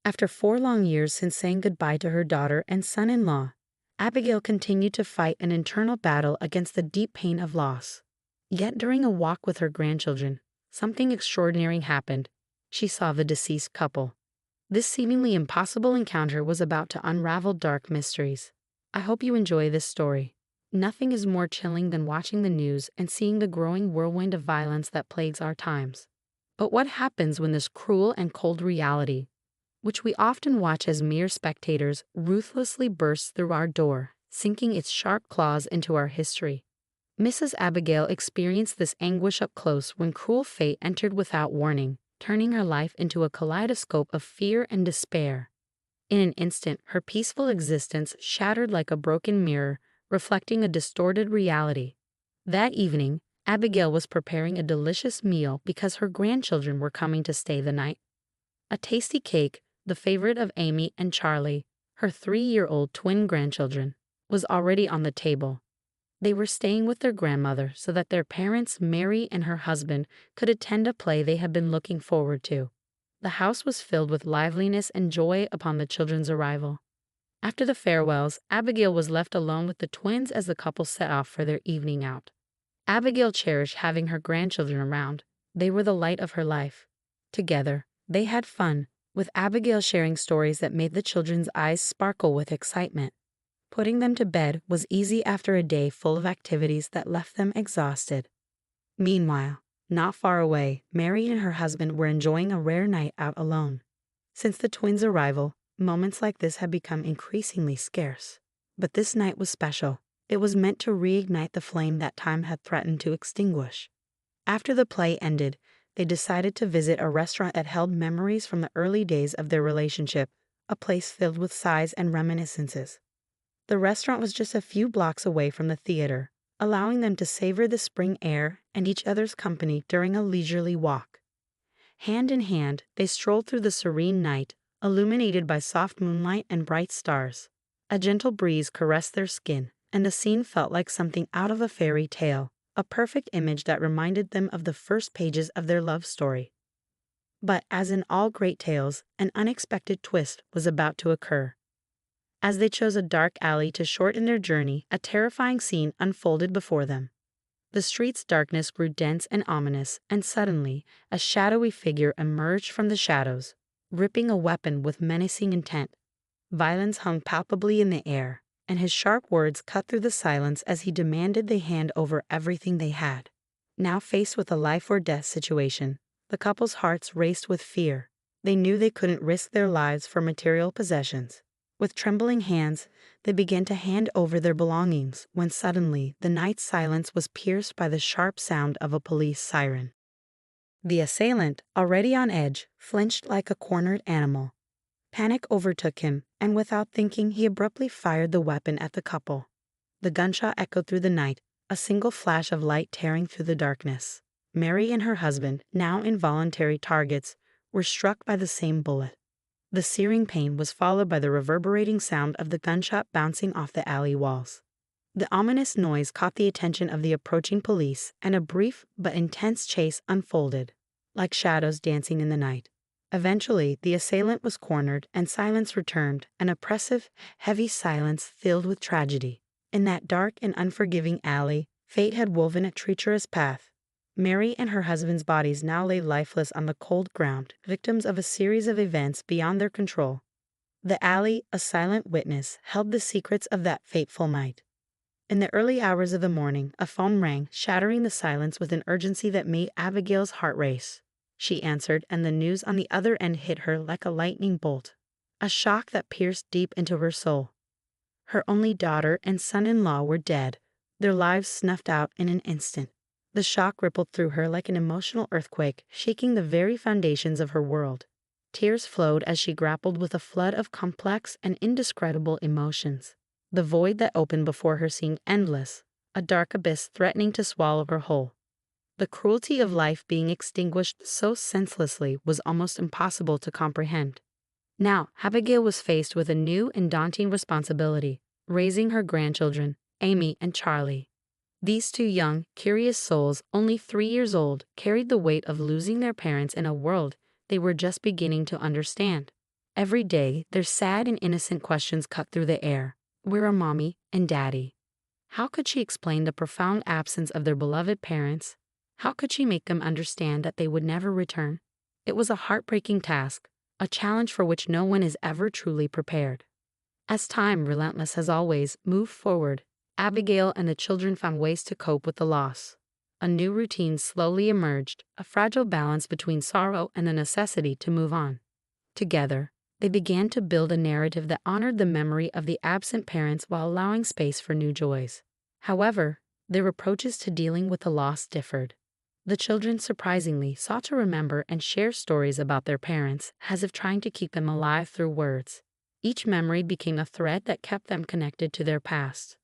After 4 long years since saying goodbye to her daughter and son-in-law, Abigail continued to fight an internal battle against the deep pain of loss. Yet during a walk with her grandchildren, something extraordinary happened. She saw the deceased couple. This seemingly impossible encounter was about to unravel dark mysteries. I hope you enjoy this story. Nothing is more chilling than watching the news and seeing the growing whirlwind of violence that plagues our times. But what happens when this cruel and cold reality, which we often watch as mere spectators, ruthlessly bursts through our door, sinking its sharp claws into our history? Mrs. Abigail experienced this anguish up close when cruel fate entered without warning, turning her life into a kaleidoscope of fear and despair. In an instant, her peaceful existence shattered like a broken mirror, reflecting a distorted reality. That evening, Abigail was preparing a delicious meal because her grandchildren were coming to stay the night. A tasty cake, the favorite of Amy and Charlie, her 3-year-old twin grandchildren, was already on the table. They were staying with their grandmother so that their parents, Mary and her husband, could attend a play they had been looking forward to. The house was filled with liveliness and joy upon the children's arrival. After the farewells, Abigail was left alone with the twins as the couple set off for their evening out. Abigail cherished having her grandchildren around. They were the light of her life. Together, they had fun, with Abigail sharing stories that made the children's eyes sparkle with excitement. Putting them to bed was easy after a day full of activities that left them exhausted. Meanwhile, not far away, Mary and her husband were enjoying a rare night out alone. Since the twins' arrival, moments like this had become increasingly scarce. But this night was special. It was meant to reignite the flame that time had threatened to extinguish. After the play ended, they decided to visit a restaurant that held memories from the early days of their relationship, a place filled with sighs and reminiscences. The restaurant was just a few blocks away from the theater, allowing them to savor the spring air and each other's company during a leisurely walk. Hand in hand, they strolled through the serene night, illuminated by soft moonlight and bright stars. A gentle breeze caressed their skin, and the scene felt like something out of a fairy tale, a perfect image that reminded them of the first pages of their love story. But as in all great tales, an unexpected twist was about to occur. As they chose a dark alley to shorten their journey, a terrifying scene unfolded before them. The street's darkness grew dense and ominous, and suddenly, a shadowy figure emerged from the shadows, gripping a weapon with menacing intent. Violence hung palpably in the air, and his sharp words cut through the silence as he demanded they hand over everything they had. Now faced with a life-or-death situation, the couple's hearts raced with fear. They knew they couldn't risk their lives for material possessions. With trembling hands, they began to hand over their belongings when suddenly the night's silence was pierced by the sharp sound of a police siren. The assailant, already on edge, flinched like a cornered animal. Panic overtook him, and without thinking, he abruptly fired the weapon at the couple. The gunshot echoed through the night, a single flash of light tearing through the darkness. Mary and her husband, now involuntary targets, were struck by the same bullet. The searing pain was followed by the reverberating sound of the gunshot bouncing off the alley walls. The ominous noise caught the attention of the approaching police, and a brief but intense chase unfolded, like shadows dancing in the night. Eventually, the assailant was cornered, and silence returned, an oppressive, heavy silence filled with tragedy. In that dark and unforgiving alley, fate had woven a treacherous path. Mary and her husband's bodies now lay lifeless on the cold ground, victims of a series of events beyond their control. The alley, a silent witness, held the secrets of that fateful night. In the early hours of the morning, a phone rang, shattering the silence with an urgency that made Abigail's heart race. She answered, and the news on the other end hit her like a lightning bolt, a shock that pierced deep into her soul. Her only daughter and son-in-law were dead, their lives snuffed out in an instant. The shock rippled through her like an emotional earthquake, shaking the very foundations of her world. Tears flowed as she grappled with a flood of complex and indescribable emotions. The void that opened before her seemed endless, a dark abyss threatening to swallow her whole. The cruelty of life being extinguished so senselessly was almost impossible to comprehend. Now, Abigail was faced with a new and daunting responsibility, raising her grandchildren, Amy and Charlie. These two young, curious souls, only 3 years old, carried the weight of losing their parents in a world they were just beginning to understand. Every day, their sad and innocent questions cut through the air. Where are mommy and daddy? How could she explain the profound absence of their beloved parents? How could she make them understand that they would never return? It was a heartbreaking task, a challenge for which no one is ever truly prepared. As time, relentless as always, moved forward, Abigail and the children found ways to cope with the loss. A new routine slowly emerged, a fragile balance between sorrow and the necessity to move on. Together, they began to build a narrative that honored the memory of the absent parents while allowing space for new joys. However, their approaches to dealing with the loss differed. The children surprisingly sought to remember and share stories about their parents, as if trying to keep them alive through words. Each memory became a thread that kept them connected to their past.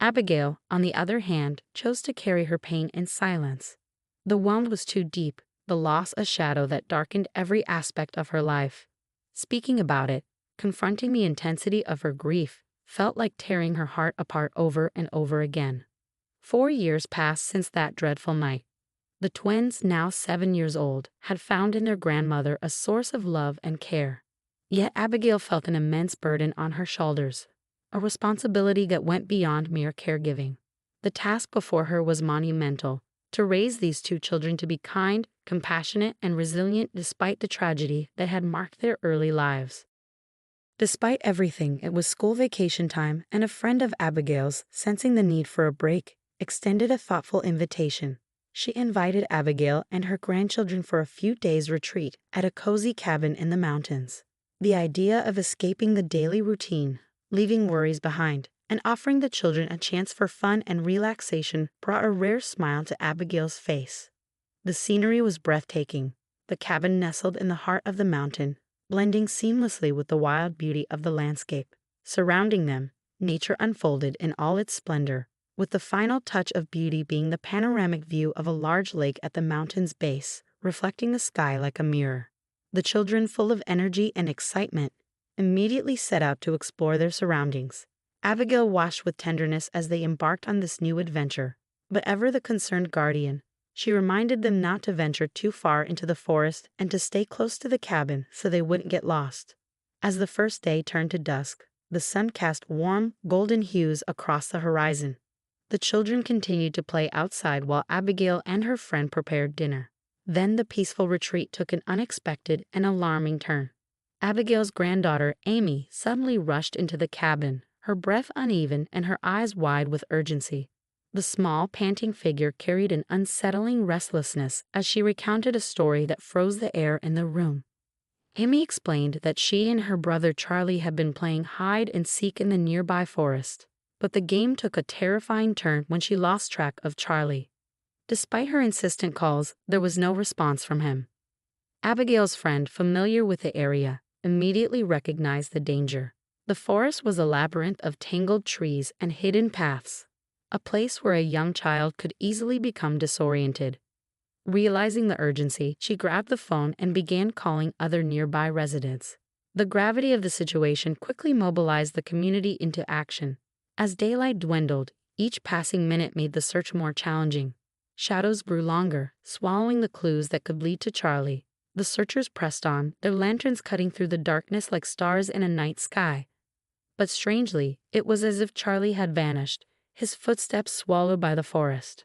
Abigail, on the other hand, chose to carry her pain in silence. The wound was too deep, the loss a shadow that darkened every aspect of her life. Speaking about it, confronting the intensity of her grief, felt like tearing her heart apart over and over again. 4 years passed since that dreadful night. The twins, now 7 years old, had found in their grandmother a source of love and care. Yet Abigail felt an immense burden on her shoulders, a responsibility that went beyond mere caregiving. The task before her was monumental, to raise these two children to be kind, compassionate, and resilient despite the tragedy that had marked their early lives. Despite everything, it was school vacation time, and a friend of Abigail's, sensing the need for a break, extended a thoughtful invitation. She invited Abigail and her grandchildren for a few days' retreat at a cozy cabin in the mountains. The idea of escaping the daily routine, leaving worries behind, and offering the children a chance for fun and relaxation brought a rare smile to Abigail's face. The scenery was breathtaking, the cabin nestled in the heart of the mountain, blending seamlessly with the wild beauty of the landscape. Surrounding them, nature unfolded in all its splendor, with the final touch of beauty being the panoramic view of a large lake at the mountain's base, reflecting the sky like a mirror. The children, full of energy and excitement, immediately set out to explore their surroundings. Abigail watched with tenderness as they embarked on this new adventure, but ever the concerned guardian, she reminded them not to venture too far into the forest and to stay close to the cabin so they wouldn't get lost. As the first day turned to dusk, the sun cast warm, golden hues across the horizon. The children continued to play outside while Abigail and her friend prepared dinner. Then the peaceful retreat took an unexpected and alarming turn. Abigail's granddaughter, Amy, suddenly rushed into the cabin, her breath uneven and her eyes wide with urgency. The small, panting figure carried an unsettling restlessness as she recounted a story that froze the air in the room. Amy explained that she and her brother Charlie had been playing hide and seek in the nearby forest, but the game took a terrifying turn when she lost track of Charlie. Despite her insistent calls, there was no response from him. Abigail's friend, familiar with the area, immediately recognized the danger. The forest was a labyrinth of tangled trees and hidden paths, a place where a young child could easily become disoriented. Realizing the urgency, she grabbed the phone and began calling other nearby residents. The gravity of the situation quickly mobilized the community into action. As daylight dwindled, each passing minute made the search more challenging. Shadows grew longer, swallowing the clues that could lead to Charlie. The searchers pressed on, their lanterns cutting through the darkness like stars in a night sky. But strangely, it was as if Charlie had vanished, his footsteps swallowed by the forest.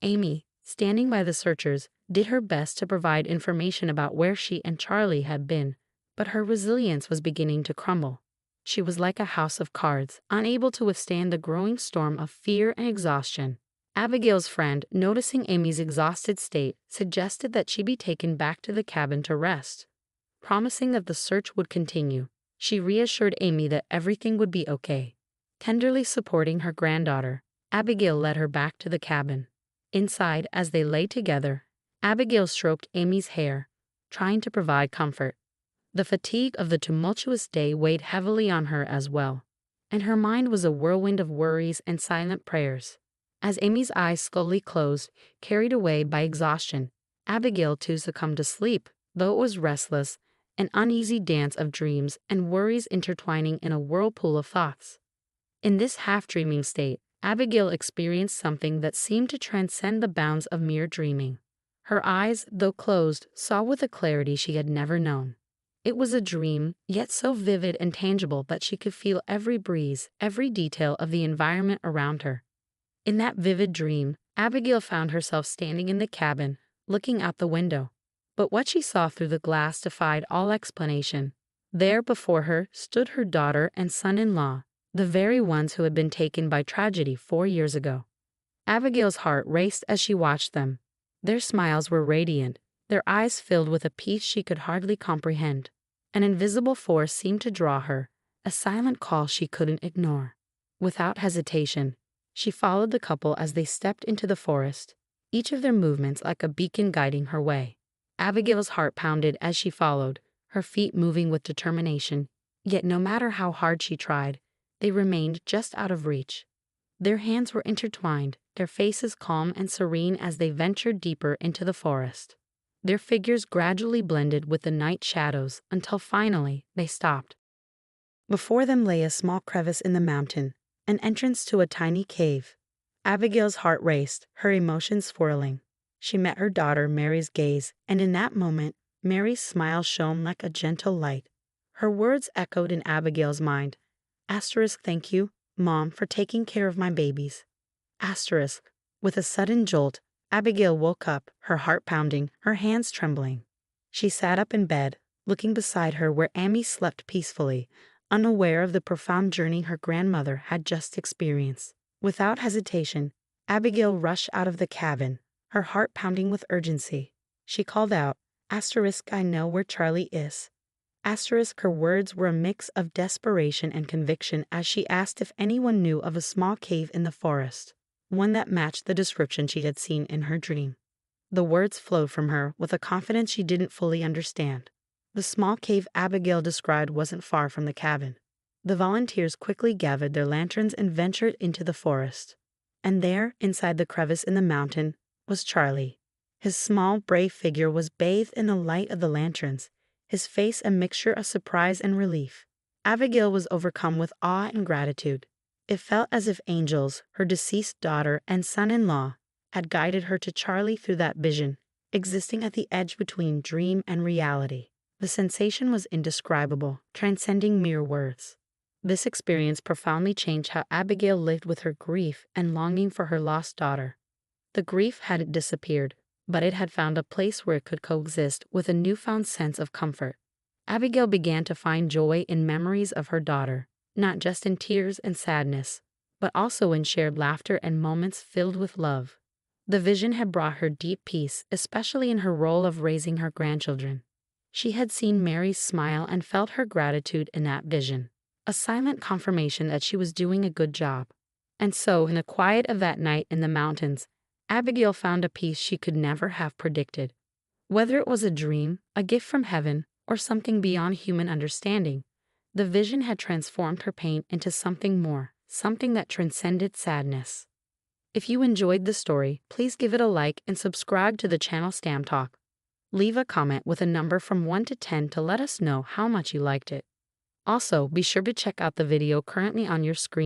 Amy, standing by the searchers, did her best to provide information about where she and Charlie had been, but her resilience was beginning to crumble. She was like a house of cards, unable to withstand the growing storm of fear and exhaustion. Abigail's friend, noticing Amy's exhausted state, suggested that she be taken back to the cabin to rest. Promising that the search would continue, she reassured Amy that everything would be okay. Tenderly supporting her granddaughter, Abigail led her back to the cabin. Inside, as they lay together, Abigail stroked Amy's hair, trying to provide comfort. The fatigue of the tumultuous day weighed heavily on her as well, and her mind was a whirlwind of worries and silent prayers. As Amy's eyes slowly closed, carried away by exhaustion, Abigail too succumbed to sleep, though it was restless, an uneasy dance of dreams and worries intertwining in a whirlpool of thoughts. In this half-dreaming state, Abigail experienced something that seemed to transcend the bounds of mere dreaming. Her eyes, though closed, saw with a clarity she had never known. It was a dream, yet so vivid and tangible that she could feel every breeze, every detail of the environment around her. In that vivid dream, Abigail found herself standing in the cabin, looking out the window. But what she saw through the glass defied all explanation. There before her stood her daughter and son-in-law, the very ones who had been taken by tragedy 4 years ago. Abigail's heart raced as she watched them. Their smiles were radiant, their eyes filled with a peace she could hardly comprehend. An invisible force seemed to draw her, a silent call she couldn't ignore. Without hesitation, she followed the couple as they stepped into the forest, each of their movements like a beacon guiding her way. Abigail's heart pounded as she followed, her feet moving with determination, yet no matter how hard she tried, they remained just out of reach. Their hands were intertwined, their faces calm and serene as they ventured deeper into the forest. Their figures gradually blended with the night shadows until finally they stopped. Before them lay a small crevice in the mountain, an entrance to a tiny cave. Abigail's heart raced, her emotions swirling. She met her daughter Mary's gaze, and in that moment, Mary's smile shone like a gentle light. Her words echoed in Abigail's mind. Thank you, Mom, for taking care of my babies. With a sudden jolt, Abigail woke up, her heart pounding, her hands trembling. She sat up in bed, looking beside her where Amy slept peacefully, unaware of the profound journey her grandmother had just experienced. Without hesitation, Abigail rushed out of the cabin, her heart pounding with urgency. She called out, I know where Charlie is. Her words were a mix of desperation and conviction as she asked if anyone knew of a small cave in the forest, one that matched the description she had seen in her dream. The words flowed from her with a confidence she didn't fully understand. The small cave Abigail described wasn't far from the cabin. The volunteers quickly gathered their lanterns and ventured into the forest. And there, inside the crevice in the mountain, was Charlie. His small, brave figure was bathed in the light of the lanterns, his face a mixture of surprise and relief. Abigail was overcome with awe and gratitude. It felt as if angels, her deceased daughter and son-in-law, had guided her to Charlie through that vision, existing at the edge between dream and reality. The sensation was indescribable, transcending mere words. This experience profoundly changed how Abigail lived with her grief and longing for her lost daughter. The grief hadn't disappeared, but it had found a place where it could coexist with a newfound sense of comfort. Abigail began to find joy in memories of her daughter, not just in tears and sadness, but also in shared laughter and moments filled with love. The vision had brought her deep peace, especially in her role of raising her grandchildren. She had seen Mary's smile and felt her gratitude in that vision, a silent confirmation that she was doing a good job. And so, in the quiet of that night in the mountains, Abigail found a peace she could never have predicted. Whether it was a dream, a gift from heaven, or something beyond human understanding, the vision had transformed her pain into something more, something that transcended sadness. If you enjoyed the story, please give it a like and subscribe to the channel Stam Talk. Leave a comment with a number from 1 to 10 to let us know how much you liked it. Also, be sure to check out the video currently on your screen.